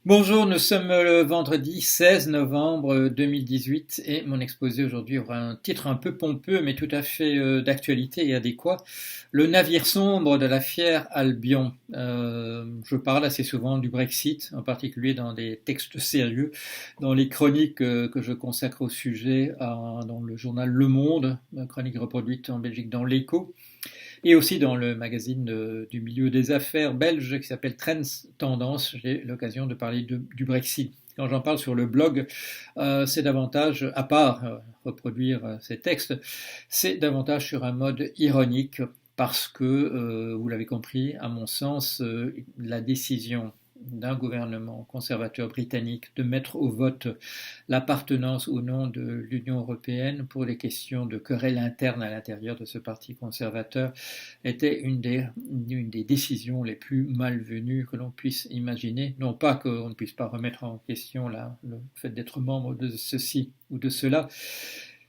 Bonjour, nous sommes le vendredi 16 novembre 2018 et mon exposé aujourd'hui aura un titre un peu pompeux mais tout à fait d'actualité et adéquat. Le navire sombre de la fière Albion. Je parle assez souvent du Brexit, en particulier dans des textes sérieux, dans les chroniques que je consacre au sujet dans le journal Le Monde, chronique reproduite en Belgique dans l'Echo et aussi dans le magazine du milieu des affaires belge qui s'appelle Trends Tendance. J'ai l'occasion de parler du Brexit. Quand j'en parle sur le blog, c'est davantage, à part reproduire ces textes, c'est davantage sur un mode ironique parce que, vous l'avez compris, à mon sens, la décision d'un gouvernement conservateur britannique de mettre au vote l'appartenance ou non de l'Union européenne pour les questions de querelles internes à l'intérieur de ce parti conservateur était une des décisions les plus malvenues que l'on puisse imaginer. Non pas qu'on ne puisse pas remettre en question le fait d'être membre de ceci ou de cela,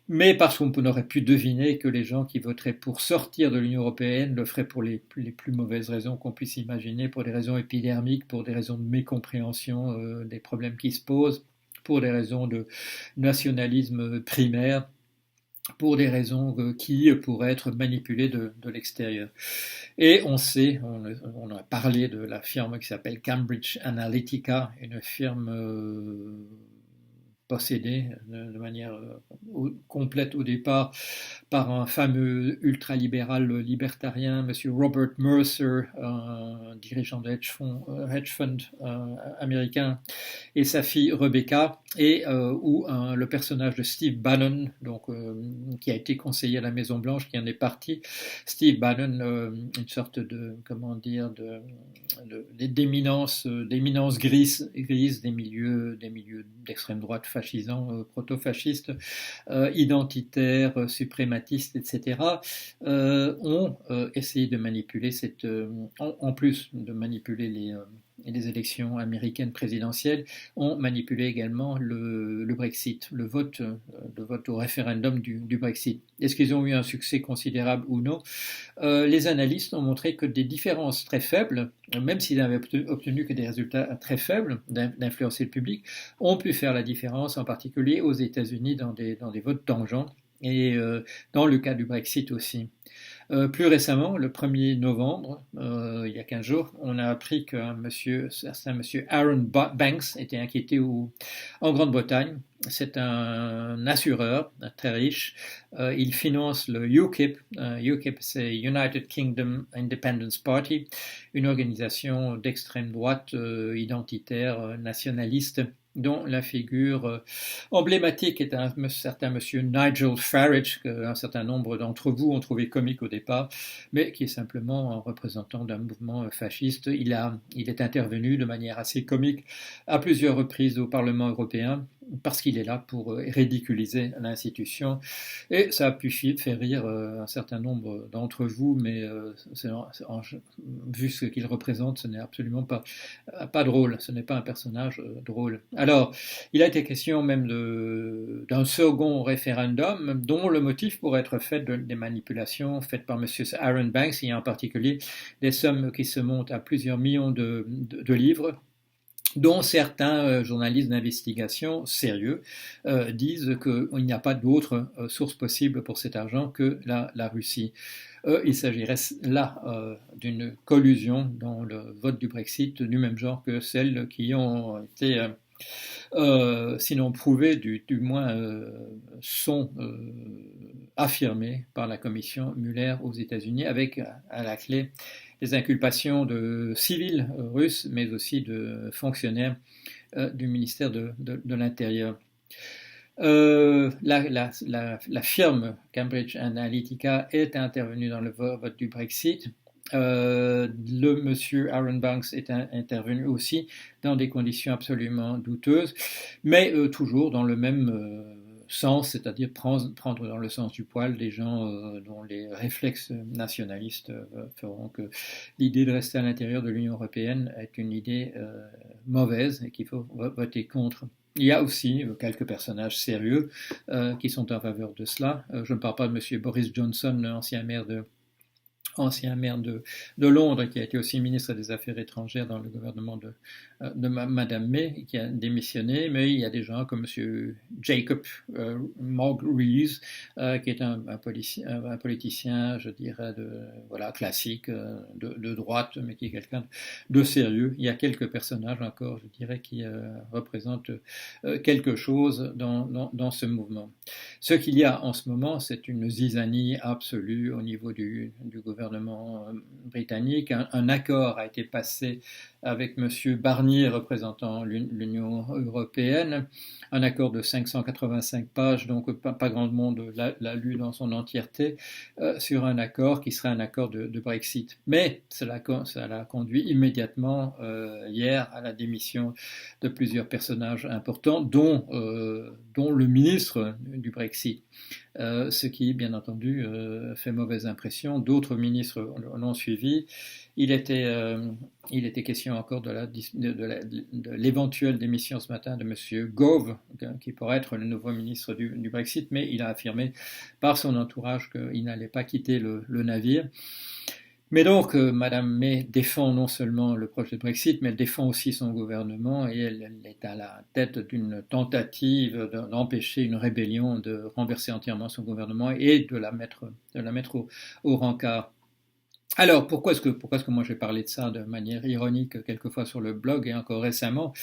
mais parce qu'on aurait pu deviner que les gens qui voteraient pour sortir de l'Union européenne le feraient pour les plus mauvaises raisons qu'on puisse imaginer, pour des raisons épidermiques, pour des raisons de mécompréhension des problèmes qui se posent, pour des raisons de nationalisme primaire, pour des raisons qui pourraient être manipulées de l'extérieur. Et on sait, on a parlé de la firme qui s'appelle Cambridge Analytica, une firme possédée de manière complète au départ par un fameux ultralibéral libertarien, M. Robert Mercer, un dirigeant de hedge fund américain, et sa fille Rebecca, et où le personnage de Steve Bannon, donc, qui a été conseiller à la Maison Blanche, qui en est parti. Steve Bannon, une sorte de, comment dire, d'éminence grise des milieux d'extrême droite fascisants, proto-fascistes, identitaires, suprématistes, etc., ont essayé de manipuler en plus de manipuler les élections américaines présidentielles, ont manipulé également le Brexit, le vote au référendum du Brexit. Est-ce qu'ils ont eu un succès considérable ou non? Les analystes ont montré que des différences très faibles, même s'ils n'avaient obtenu que des résultats très faibles d'influencer le public, ont pu faire la différence, en particulier aux États-Unis, dans des votes tangents, et dans le cas du Brexit aussi. Plus récemment, le 1er novembre, il y a 15 jours, on a appris qu'un certain monsieur Aaron Banks était inquiété en Grande-Bretagne. C'est un assureur très riche. Il finance le UKIP. UKIP, c'est United Kingdom Independence Party, une organisation d'extrême droite identitaire, nationaliste, dont la figure emblématique est un certain monsieur Nigel Farage, qu'un certain nombre d'entre vous ont trouvé comique au départ, mais qui est simplement un représentant d'un mouvement fasciste. Il est intervenu de manière assez comique à plusieurs reprises au Parlement européen, parce qu'il est là pour ridiculiser l'institution. Et ça a pu faire rire un certain nombre d'entre vous, mais vu ce qu'il représente, ce n'est absolument pas drôle. Ce n'est pas un personnage drôle. Alors, il a été question même d'un second référendum dont le motif pourrait être fait des manipulations faites par M. Aaron Banks, et en particulier des sommes qui se montent à plusieurs millions de livres, dont certains journalistes d'investigation sérieux disent qu'il n'y a pas d'autre source possible pour cet argent que la Russie. Il s'agirait là d'une collusion dans le vote du Brexit du même genre que celles qui ont été sinon prouvées, du moins sont affirmées par la commission Mueller aux États-Unis, avec à la clé les inculpations de civils russes, mais aussi de fonctionnaires du ministère de l'Intérieur. La firme Cambridge Analytica est intervenue dans le vote du Brexit. Le monsieur Aaron Banks est intervenu aussi dans des conditions absolument douteuses, mais toujours dans le même sens, c'est-à-dire prendre dans le sens du poil des gens dont les réflexes nationalistes feront que l'idée de rester à l'intérieur de l'Union européenne est une idée mauvaise et qu'il faut voter contre. Il y a aussi quelques personnages sérieux qui sont en faveur de cela. Je ne parle pas de M. Boris Johnson, ancien maire de Londres, qui a été aussi ministre des Affaires étrangères dans le gouvernement Madame May qui a démissionné, mais il y a des gens comme M. Jacob Mogg Rees, qui est un politicien, je dirais, voilà, classique, de droite, mais qui est quelqu'un de sérieux. Il y a quelques personnages encore, je dirais, qui représentent quelque chose dans ce mouvement. Ce qu'il y a en ce moment, c'est une zizanie absolue au niveau du gouvernement britannique. Un accord a été passé avec M. Barnier représentant l'Union européenne, un accord de 585 pages, donc pas grand monde l'a lu dans son entièreté, sur un accord qui serait un accord de Brexit. Mais cela a conduit immédiatement hier à la démission de plusieurs personnages importants, dont le ministre du Brexit. Ce qui, bien entendu, fait mauvaise impression. D'autres ministres l'ont suivi. Il était question encore de l'éventuelle démission ce matin de M. Gove, qui pourrait être le nouveau ministre du Brexit, mais il a affirmé par son entourage qu'il n'allait pas quitter le navire. Mais donc, Madame May défend non seulement le projet de Brexit, mais elle défend aussi son gouvernement et elle est à la tête d'une tentative d'empêcher une rébellion, de renverser entièrement son gouvernement et de la mettre au rencard. Alors, pourquoi est-ce que moi j'ai parlé de ça de manière ironique quelquefois sur le blog et encore récemment?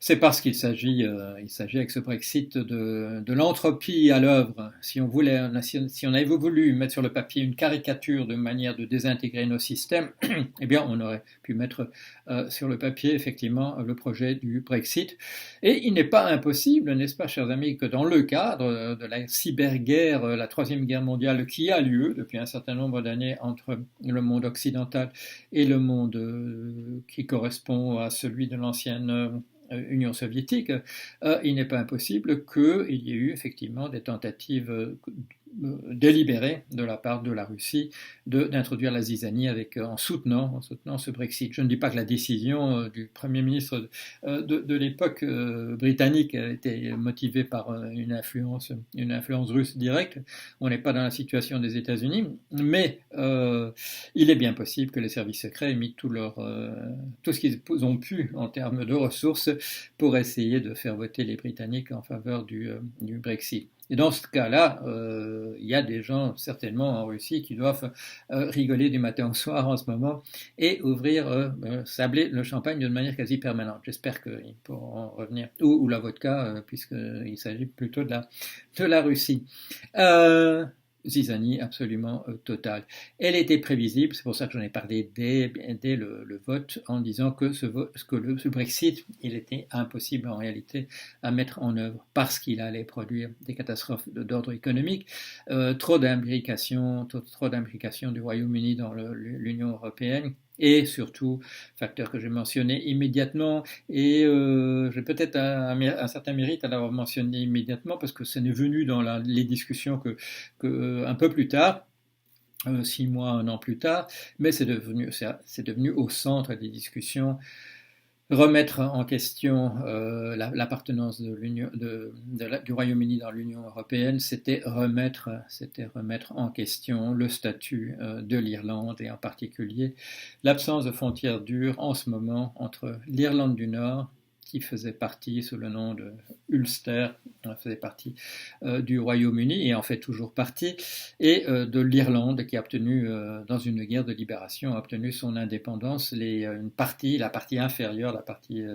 C'est parce qu'il s'agit avec ce Brexit de l'entropie à l'œuvre. Si on avait voulu mettre sur le papier une caricature de manière de désintégrer nos systèmes, eh bien, on aurait pu mettre sur le papier effectivement le projet du Brexit. Et il n'est pas impossible, n'est-ce pas, chers amis, que dans le cadre de la cyberguerre, la troisième guerre mondiale qui a lieu depuis un certain nombre d'années entre le monde occidental et le monde qui correspond à celui de l'ancienne Union soviétique, il n'est pas impossible qu'il y ait eu effectivement des tentatives délibérées de la part de la Russie d'introduire la zizanie en soutenant ce Brexit. Je ne dis pas que la décision du Premier ministre de l'époque britannique était motivée par une influence russe directe. On n'est pas dans la situation des États-Unis, mais il est bien possible que les services secrets aient mis tout ce qu'ils ont pu en termes de ressources pour essayer de faire voter les Britanniques en faveur du Brexit. Et dans ce cas-là, il y a des gens certainement en Russie qui doivent rigoler du matin au soir en ce moment et sabler le champagne d'une manière quasi permanente. J'espère qu'ils pourront revenir, ou la vodka, puisqu'il s'agit plutôt de la Russie. Zizanie absolument totale. Elle était prévisible, c'est pour ça que j'en ai parlé dès le vote, en disant que ce Brexit, il était impossible en réalité à mettre en œuvre parce qu'il allait produire des catastrophes d'ordre économique, trop d'imbrication du Royaume-Uni dans l'Union européenne. Et surtout, facteur que j'ai mentionné immédiatement, et j'ai peut-être un certain mérite à l'avoir mentionné immédiatement, parce que ça n'est venu dans les discussions que un peu plus tard, 6 mois, 1 an plus tard, mais c'est devenu au centre des discussions. Remettre en question l'appartenance du Royaume-Uni dans l'Union européenne, c'était remettre en question le statut de l'Irlande et en particulier l'absence de frontières dures en ce moment entre l'Irlande du Nord, qui faisait partie sous le nom de Ulster, faisait partie du Royaume-Uni et en fait toujours partie, et de l'Irlande qui a obtenu, dans une guerre de libération, a obtenu son indépendance, la partie inférieure, la partie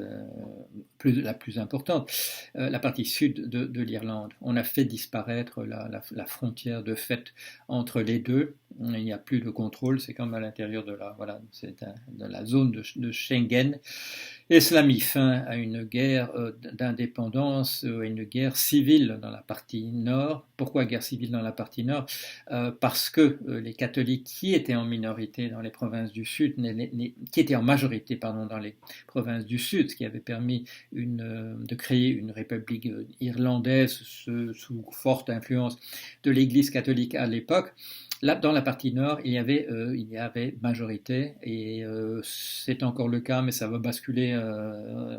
la plus importante, la partie sud de l'Irlande. On a fait disparaître la frontière de fait entre les deux. Il n'y a plus de contrôle, c'est comme à l'intérieur de la zone de Schengen. Et cela a mis fin à une guerre d'indépendance, à une guerre civile dans la partie nord. Pourquoi guerre civile dans la partie nord ? Parce que les catholiques qui étaient en minorité dans les provinces du sud, qui étaient en majorité dans les provinces du sud, ce qui avait permis de créer une république irlandaise sous forte influence de l'Église catholique à l'époque. Là, dans la partie nord, il y avait majorité, et c'est encore le cas, mais ça va basculer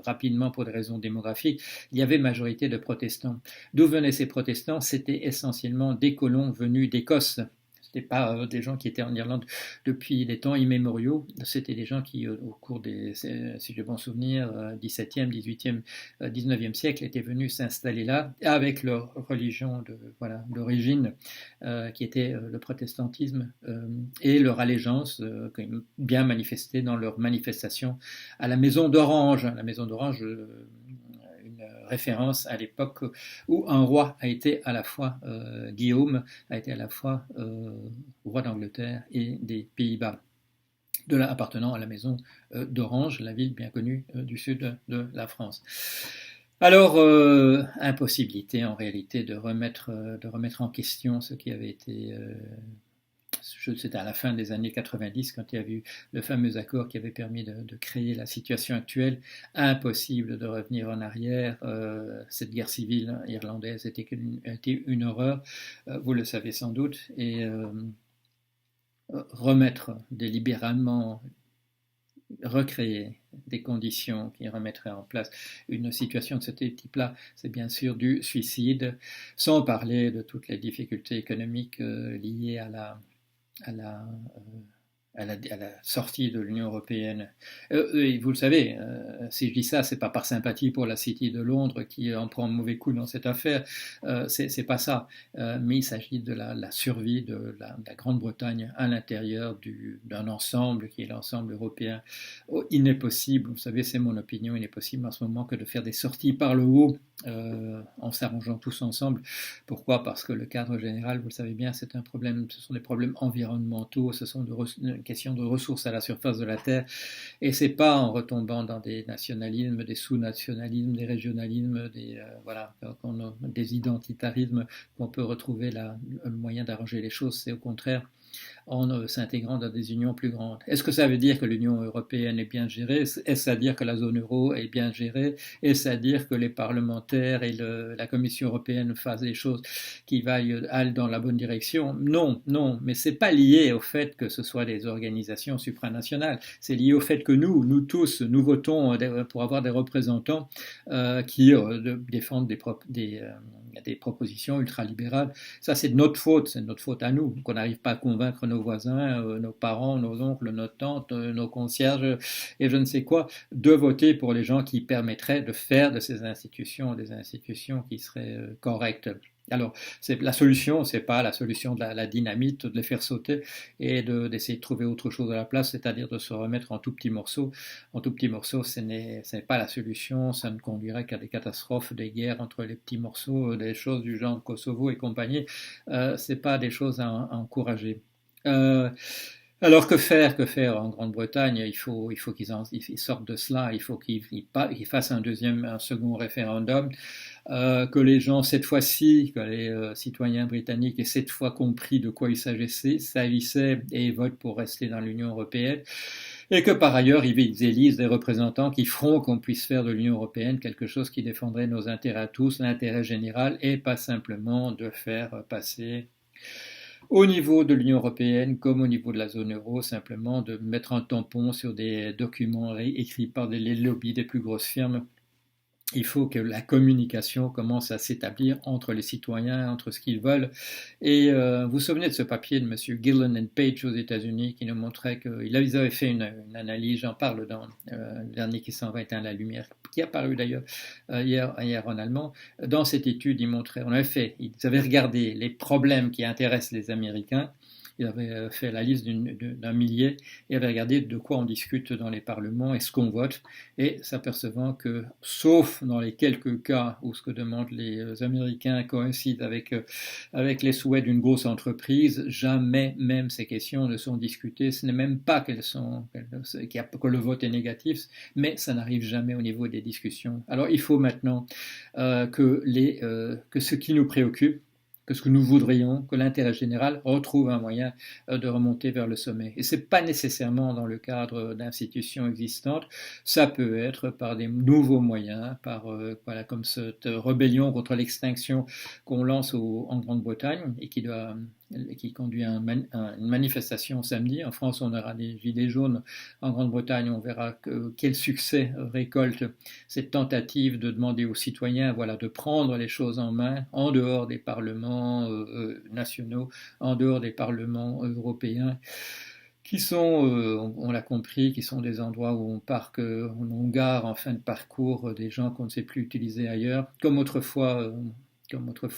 rapidement pour des raisons démographiques. Il y avait majorité de protestants. D'où venaient ces protestants ? C'était essentiellement des colons venus d'Écosse. c'était pas des gens qui étaient en Irlande depuis des temps immémoriaux. C'était des gens qui, au cours des, si j'ai bon souvenir, 17e, 18e, 19e siècle, étaient venus s'installer là avec leur religion d'origine, qui était le protestantisme, et leur allégeance, bien manifestée dans leur manifestation à la Maison d'Orange. La Maison d'Orange, une référence à l'époque où un roi a été à la fois, Guillaume, a été à la fois roi d'Angleterre et des Pays-Bas, appartenant à la Maison d'Orange, la ville bien connue du sud de la France. Alors, impossibilité en réalité de remettre en question ce qui avait été... C'était à la fin des années 90, quand il y a eu le fameux accord qui avait permis de créer la situation actuelle. Impossible de revenir en arrière. Cette guerre civile irlandaise était une horreur, vous le savez sans doute, et remettre délibérément, recréer des conditions qui remettraient en place une situation de ce type-là, c'est bien sûr du suicide, sans parler de toutes les difficultés économiques liées à la sortie de l'Union européenne. Et vous le savez, si je dis ça, c'est pas par sympathie pour la City de Londres qui en prend un mauvais coup dans cette affaire, c'est pas ça, mais il s'agit de la survie de la Grande-Bretagne à l'intérieur d'un ensemble qui est l'ensemble européen. Il n'est possible, vous savez, c'est mon opinion, il n'est possible en ce moment que de faire des sorties par le haut, en s'arrangeant tous ensemble. Pourquoi? Parce que le cadre général, vous le savez bien, c'est un problème, ce sont des problèmes environnementaux, ce sont une question de ressources à la surface de la Terre, et c'est pas en retombant dans des nationalismes, des sous-nationalismes, des régionalismes, des identitarismes qu'on peut retrouver le moyen d'arranger les choses. C'est au contraire en s'intégrant dans des unions plus grandes. Est-ce que ça veut dire que l'Union européenne est bien gérée? Est-ce à dire que la zone euro est bien gérée? Est-ce à dire que les parlementaires et la Commission européenne fassent des choses qui aillent dans la bonne direction? Non, non, mais c'est pas lié au fait que ce soit des organisations supranationales. C'est lié au fait que nous tous, nous votons pour avoir des représentants qui défendent des propositions ultralibérales. Ça, c'est de notre faute à nous, qu'on n'arrive pas à convaincre nos voisins, nos parents, nos oncles, nos tantes, nos concierges et je ne sais quoi, de voter pour les gens qui permettraient de faire de ces institutions des institutions qui seraient correctes. Alors, la solution, c'est pas la solution de la dynamite, de les faire sauter et d'essayer de trouver autre chose à la place, c'est-à-dire de se remettre en tout petits morceaux. En tout petits morceaux, ce n'est pas la solution, ça ne conduirait qu'à des catastrophes, des guerres entre les petits morceaux, des choses du genre Kosovo et compagnie. C'est pas des choses à encourager. Alors que faire en Grande-Bretagne? Il faut qu'ils sortent de cela, il faut qu'ils fassent un second référendum, que les gens cette fois-ci, que les citoyens britanniques aient cette fois compris de quoi il s'agissait et votent pour rester dans l'Union européenne. Et que par ailleurs, ils élisent des représentants qui feront qu'on puisse faire de l'Union européenne quelque chose qui défendrait nos intérêts à tous, l'intérêt général, et pas simplement de faire passer au niveau de l'Union européenne comme au niveau de la zone euro, simplement de mettre un tampon sur des documents écrits par les lobbies des plus grosses firmes. Il faut que la communication commence à s'établir entre les citoyens, entre ce qu'ils veulent. Et vous vous souvenez de ce papier de M. Gillen and Page aux États-Unis qui nous montrait qu'ils avaient fait une analyse, j'en parle dans le dernier qui s'en va éteindre la lumière, qui a paru d'ailleurs hier en allemand. Dans cette étude, ils avaient regardé les problèmes qui intéressent les Américains. Il avait fait la liste d'un millier et avait regardé de quoi on discute dans les parlements et ce qu'on vote, et s'apercevant que, sauf dans les quelques cas où ce que demandent les Américains coïncide avec les souhaits d'une grosse entreprise, jamais même ces questions ne sont discutées. Ce n'est même pas que le vote est négatif, mais ça n'arrive jamais au niveau des discussions. Alors il faut maintenant que ce qui nous préoccupe, que ce que nous voudrions, que l'intérêt général retrouve un moyen de remonter vers le sommet. Et ce n'est pas nécessairement dans le cadre d'institutions existantes, ça peut être par des nouveaux moyens, comme cette rébellion contre l'extinction qu'on lance en Grande-Bretagne et qui doit qui conduit à une manifestation samedi. En France, on aura des gilets jaunes. En Grande-Bretagne, on verra quel succès récolte cette tentative de demander aux citoyens, voilà, de prendre les choses en main en dehors des parlements nationaux, en dehors des parlements européens, qui sont, on l'a compris, qui sont des endroits où on gare en fin de parcours des gens qu'on ne sait plus utiliser ailleurs, comme autrefois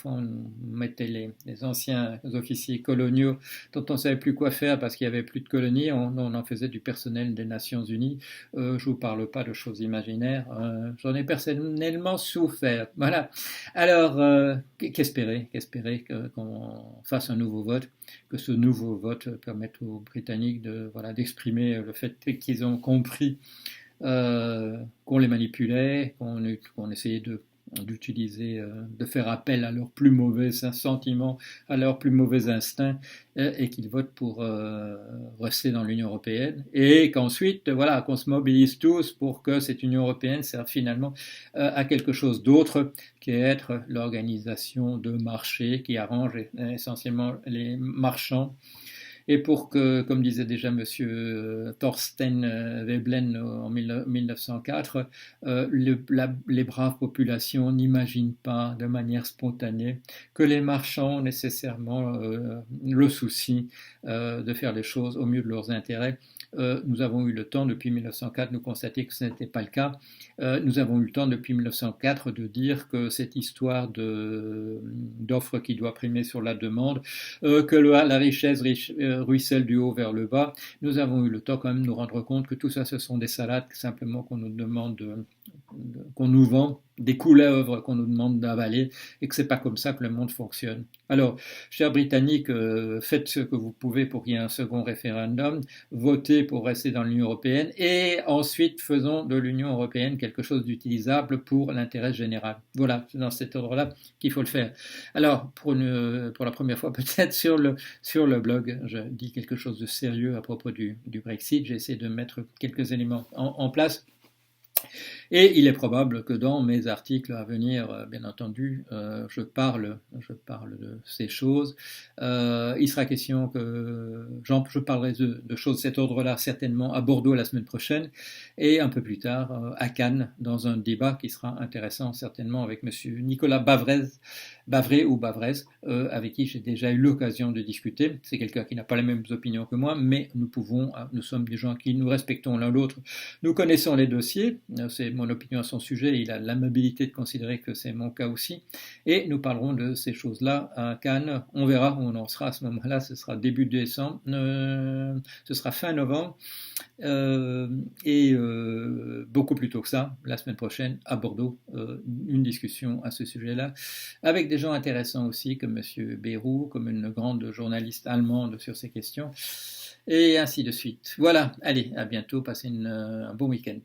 on mettait les anciens officiers coloniaux dont on ne savait plus quoi faire parce qu'il n'y avait plus de colonies, on en faisait du personnel des Nations Unies. Je ne vous parle pas de choses imaginaires, j'en ai personnellement souffert. Voilà. Alors, qu'espérer qu'on fasse un nouveau vote, que ce nouveau vote permette aux Britanniques voilà, d'exprimer le fait qu'ils ont compris qu'on les manipulait, qu'on essayait d'utiliser, de faire appel à leurs plus mauvais sentiments, à leurs plus mauvais instincts, et qu'ils votent pour rester dans l'Union européenne, et qu'ensuite, voilà, qu'on se mobilise tous pour que cette Union européenne serve finalement à quelque chose d'autre, qui est être l'organisation de marché qui arrange essentiellement les marchands. Et pour que, comme disait déjà Monsieur Thorstein Veblen en 1904, les braves populations n'imaginent pas de manière spontanée que les marchands ont nécessairement le souci de faire les choses au mieux de leurs intérêts. Nous avons eu le temps depuis 1904 de constater que ce n'était pas le cas. Nous avons eu le temps depuis 1904 de dire que cette histoire d'offre qui doit primer sur la demande, que la richesse ruisselle du haut vers le bas, nous avons eu le temps quand même de nous rendre compte que tout ça ce sont des salades simplement qu'on nous demande qu'on nous vend, des couleuvres qu'on nous demande d'avaler, et que c'est pas comme ça que le monde fonctionne. Alors, chers Britanniques, faites ce que vous pouvez pour qu'il y ait un second référendum, votez pour rester dans l'Union européenne, et ensuite faisons de l'Union européenne quelque chose d'utilisable pour l'intérêt général. Voilà, c'est dans cet ordre-là qu'il faut le faire. Alors, pour la première fois peut-être sur le blog, je dis quelque chose de sérieux à propos du Brexit. J'ai essayé de mettre quelques éléments en place. Et il est probable que dans mes articles à venir, bien entendu, je parle de ces choses. Il sera question que je parlerai de choses de cet ordre-là certainement à Bordeaux la semaine prochaine et un peu plus tard à Cannes dans un débat qui sera intéressant certainement avec Monsieur Nicolas Bavrez ou Bavrez, avec qui j'ai déjà eu l'occasion de discuter. C'est quelqu'un qui n'a pas les mêmes opinions que moi, mais nous sommes des gens qui nous respectons l'un l'autre. Nous connaissons les dossiers, c'est mon opinion à son sujet, il a l'amabilité de considérer que c'est mon cas aussi, et nous parlerons de ces choses-là à Cannes. On verra où on en sera à ce moment-là, ce sera début décembre, ce sera fin novembre, et beaucoup plus tôt que ça, la semaine prochaine à Bordeaux, une discussion à ce sujet-là, avec des gens intéressants aussi, comme Monsieur Bayrou, comme une grande journaliste allemande sur ces questions, et ainsi de suite. Voilà, allez, à bientôt, passez un bon week-end.